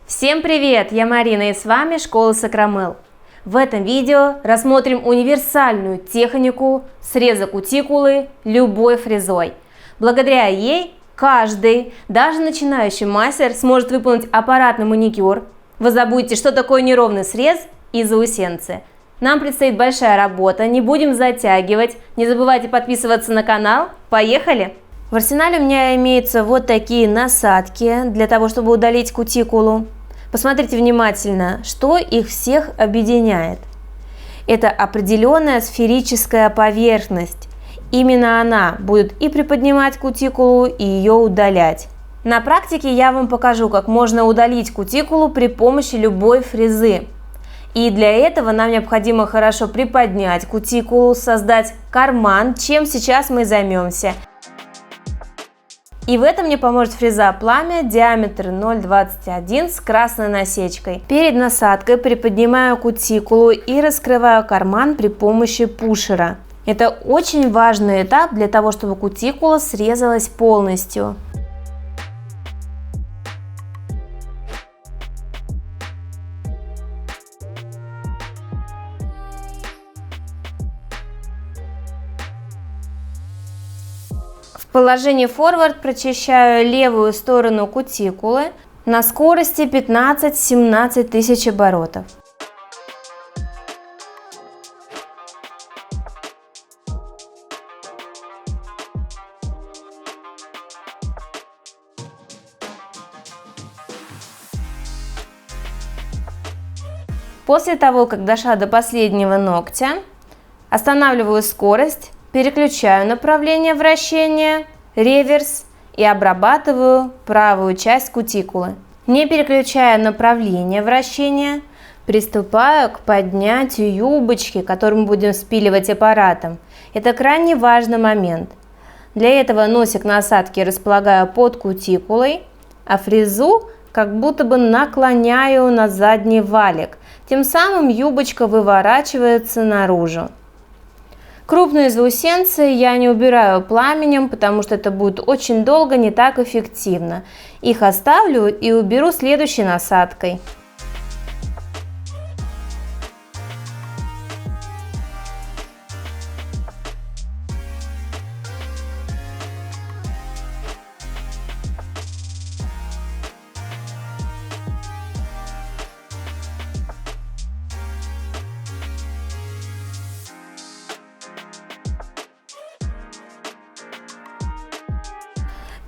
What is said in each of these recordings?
Всем привет! Я Марина и с вами Школа Сакрамел. В этом видео рассмотрим универсальную технику среза кутикулы любой фрезой. Благодаря ей каждый, даже начинающий мастер, сможет выполнить аппаратный маникюр. Вы забудете, что такое неровный срез и заусенцы. Нам предстоит большая работа, не будем затягивать. Не забывайте подписываться на канал. Поехали! В арсенале у меня имеются вот такие насадки для того, чтобы удалить кутикулу. Посмотрите внимательно, что их всех объединяет. Это определенная сферическая поверхность. Именно она будет и приподнимать кутикулу, и ее удалять. На практике я вам покажу, как можно удалить кутикулу при помощи любой фрезы. И для этого нам необходимо хорошо приподнять кутикулу, создать карман, чем сейчас мы займемся. И в этом мне поможет фреза «Пламя» диаметр 0,21 с красной насечкой. Перед насадкой приподнимаю кутикулу и раскрываю карман при помощи пушера. Это очень важный этап для того, чтобы кутикула срезалась полностью. В положении форвард прочищаю левую сторону кутикулы на скорости 15-17 тысяч оборотов. После того, как дошла до последнего ногтя, останавливаю скорость, переключаю направление вращения, реверс и обрабатываю правую часть кутикулы. Не переключая направление вращения, приступаю к поднятию юбочки, которую мы будем спиливать аппаратом. Это крайне важный момент. Для этого носик насадки располагаю под кутикулой, а фрезу как будто бы наклоняю на задний валик. Тем самым юбочка выворачивается наружу. Крупные заусенцы я не убираю пламенем, потому что это будет очень долго, не так эффективно. Их оставлю и уберу следующей насадкой.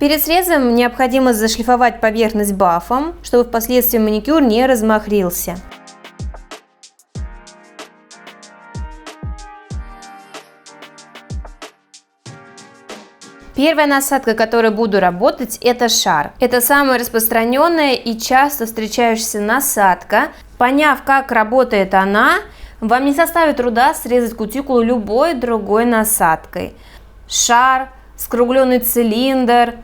Перед срезом необходимо зашлифовать поверхность бафом, чтобы впоследствии маникюр не размахрился. Первая насадка, которой буду работать, это шар. Это самая распространенная и часто встречающаяся насадка. Поняв, как работает она, вам не составит труда срезать кутикулу любой другой насадкой. Шар, скругленный цилиндр,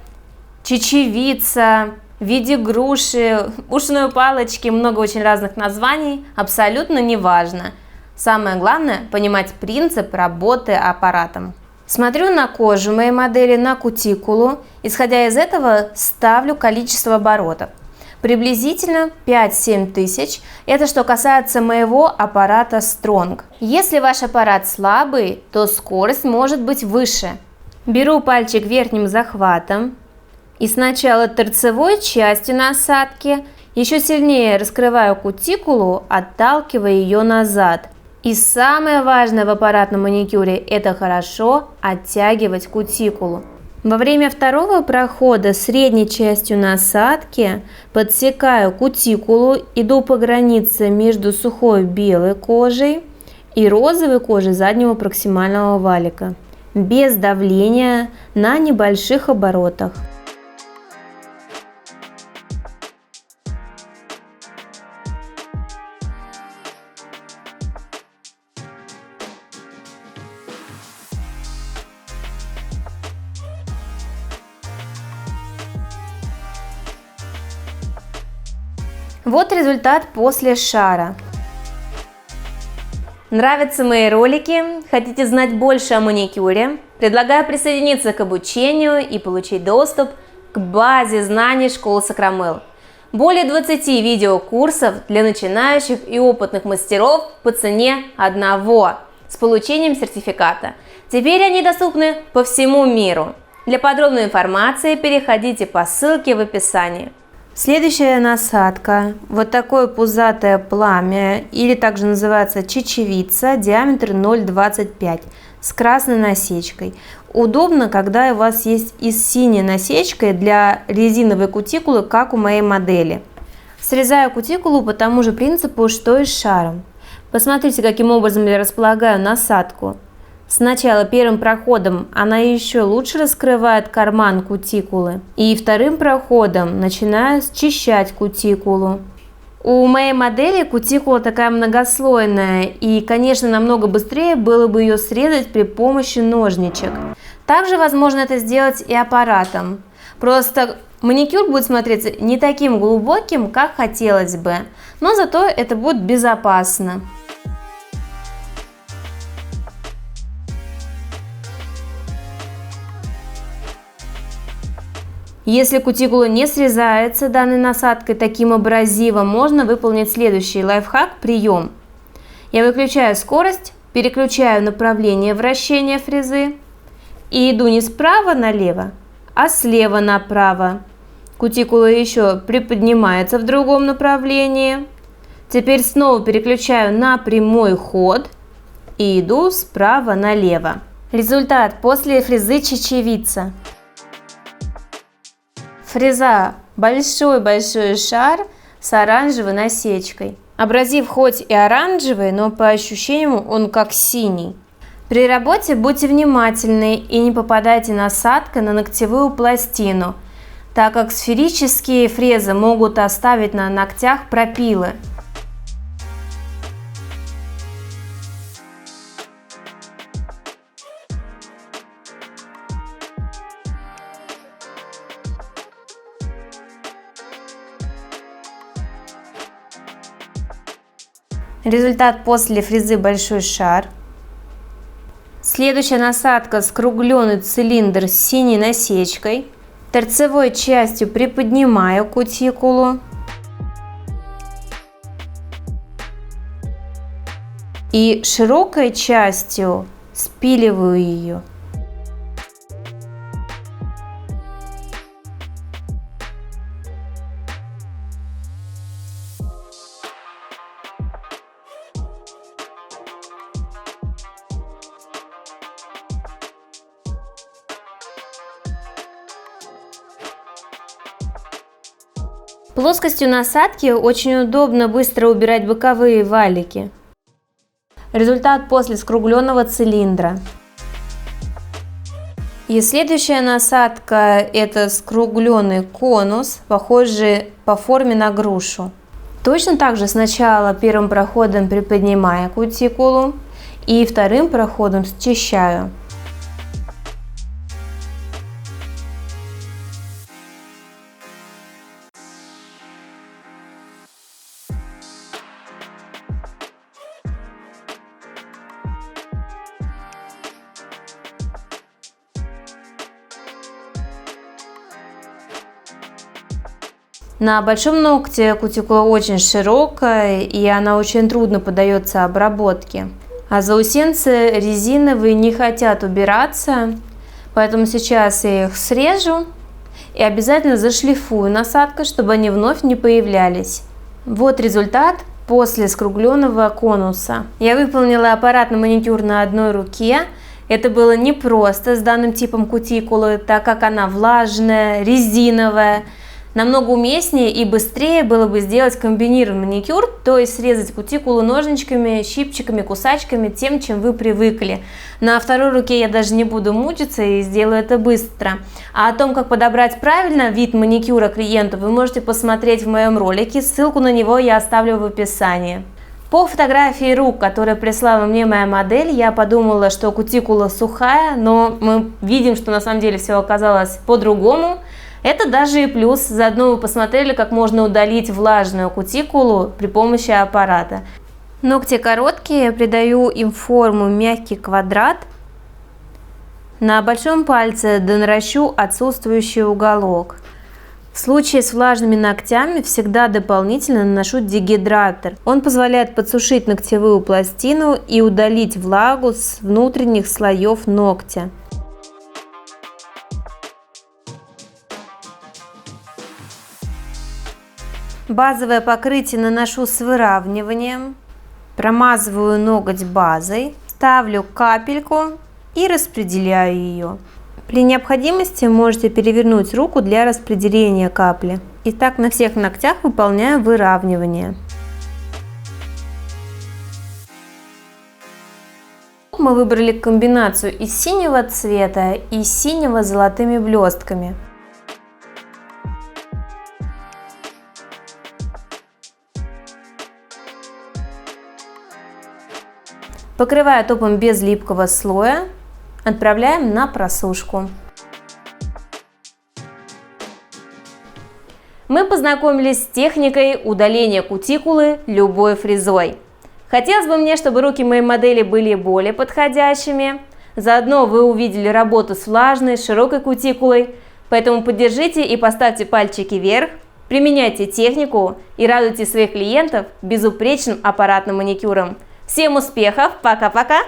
чечевица, в виде груши, ушной палочки, много очень разных названий, абсолютно не важно. Самое главное – понимать принцип работы аппаратом. Смотрю на кожу моей модели, на кутикулу, исходя из этого ставлю количество оборотов. Приблизительно 5-7 тысяч, это что касается моего аппарата Strong. Если ваш аппарат слабый, то скорость может быть выше. Беру пальчик верхним захватом и сначала торцевой частью насадки еще сильнее раскрываю кутикулу, отталкивая ее назад. И самое важное в аппаратном маникюре – это хорошо оттягивать кутикулу. Во время второго прохода средней частью насадки подсекаю кутикулу, иду по границе между сухой белой кожей и розовой кожей заднего проксимального валика, без давления, на небольших оборотах. Вот результат после шара. Нравятся мои ролики? Хотите знать больше о маникюре? Предлагаю присоединиться к обучению и получить доступ к базе знаний Школы Сакрамел. Более 20 видеокурсов для начинающих и опытных мастеров по цене одного с получением сертификата. Теперь они доступны по всему миру. Для подробной информации переходите по ссылке в описании. Следующая насадка. Вот такое пузатое пламя, или также называется чечевица, диаметр 0,25 с красной насечкой. Удобно, когда у вас есть и с синей насечкой для резиновой кутикулы, как у моей модели. Срезаю кутикулу по тому же принципу, что и с шаром. Посмотрите, каким образом я располагаю насадку. Сначала первым проходом она еще лучше раскрывает карман кутикулы, и вторым проходом начинаю счищать кутикулу. У моей модели кутикула такая многослойная, и, конечно, намного быстрее было бы ее срезать при помощи ножничек. Также возможно это сделать и аппаратом. Просто маникюр будет смотреться не таким глубоким, как хотелось бы, но зато это будет безопасно. Если кутикула не срезается данной насадкой таким абразивом, можно выполнить следующий лайфхак-прием. Я выключаю скорость, переключаю направление вращения фрезы и иду не справа налево, а слева направо. Кутикула еще приподнимается в другом направлении. Теперь снова переключаю на прямой ход и иду справа налево. Результат после фрезы чечевица. Фреза большой-большой шар с оранжевой насечкой. Абразив хоть и оранжевый, но по ощущениям он как синий. При работе будьте внимательны и не попадайте насадкой на ногтевую пластину, так как сферические фрезы могут оставить на ногтях пропилы. Результат после фрезы большой шар. Следующая насадка — скругленный цилиндр с синей насечкой. Торцевой частью приподнимаю кутикулу и широкой частью спиливаю ее. Плоскостью насадки очень удобно быстро убирать боковые валики. Результат после скругленного цилиндра. И следующая насадка — это скругленный конус, похожий по форме на грушу. Точно так же сначала первым проходом приподнимаю кутикулу и вторым проходом счищаю. На большом ногте кутикула очень широкая, и она очень трудно поддается обработке. А заусенцы резиновые не хотят убираться, поэтому сейчас я их срежу и обязательно зашлифую насадкой, чтобы они вновь не появлялись. Вот результат после скругленного конуса. Я выполнила аппаратный маникюр на одной руке. Это было непросто с данным типом кутикулы, так как она влажная, резиновая. Намного уместнее и быстрее было бы сделать комбинированный маникюр, то есть срезать кутикулу ножничками, щипчиками, кусачками, тем, чем вы привыкли. На второй руке я даже не буду мучиться и сделаю это быстро. А о том, как подобрать правильно вид маникюра клиенту, вы можете посмотреть в моем ролике, ссылку на него я оставлю в описании. По фотографии рук, которую прислала мне моя модель, я подумала, что кутикула сухая, но мы видим, что на самом деле все оказалось по-другому. Это даже и плюс, заодно вы посмотрели, как можно удалить влажную кутикулу при помощи аппарата. Ногти короткие, я придаю им форму мягкий квадрат. На большом пальце донаращу отсутствующий уголок. В случае с влажными ногтями всегда дополнительно наношу дегидратор. Он позволяет подсушить ногтевую пластину и удалить влагу с внутренних слоев ногтя. Базовое покрытие наношу с выравниванием. Промазываю ноготь базой, ставлю капельку и распределяю ее. При необходимости можете перевернуть руку для распределения капли. Итак, на всех ногтях выполняю выравнивание. Мы выбрали комбинацию из синего цвета и синего с золотыми блестками. Покрывая топом без липкого слоя, отправляем на просушку. Мы познакомились с техникой удаления кутикулы любой фрезой. Хотелось бы мне, чтобы руки моей модели были более подходящими. Заодно вы увидели работу с влажной, широкой кутикулой. Поэтому поддержите и поставьте пальчики вверх. Применяйте технику и радуйте своих клиентов безупречным аппаратным маникюром. Всем успехов! Пока-пока!